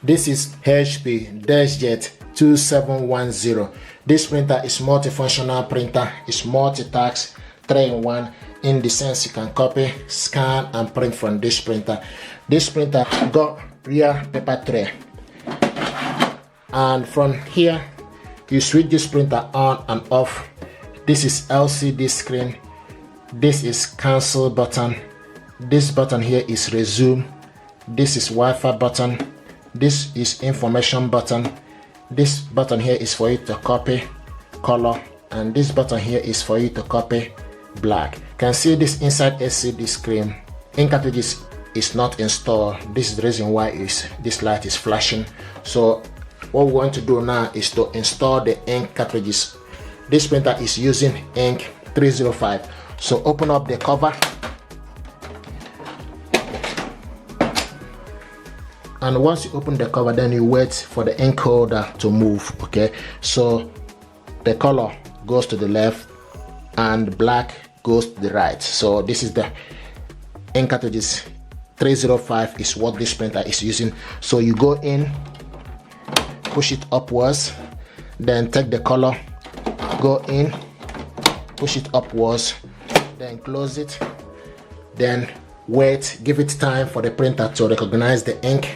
This is HP Deskjet 2710. This printer is multifunctional printer. It's multitask, 3-in-1, in the sense you can copy, scan and print from this printer. This printer got rear paper tray, and from here you switch this printer on and off. This is LCD screen. This is cancel button. This button here is resume. This is Wi-Fi button. This is information button. This button here is for you to copy color, and this button here is for you to copy black. You can see this inside LCD screen. Ink cartridges is not installed. This is the reason why this light is flashing. So what we want to do now is to install the ink cartridges. This printer is using ink 305. So open up the cover, and once you open the cover, then you wait for the ink holder to move. Okay, so the color goes to the left and black goes to the right. So this is the ink cartridges 305 is what this printer is using. So you go in, push it upwards, then take the color, go in, push it upwards, then close it, then wait, give it time for the printer to recognize the ink.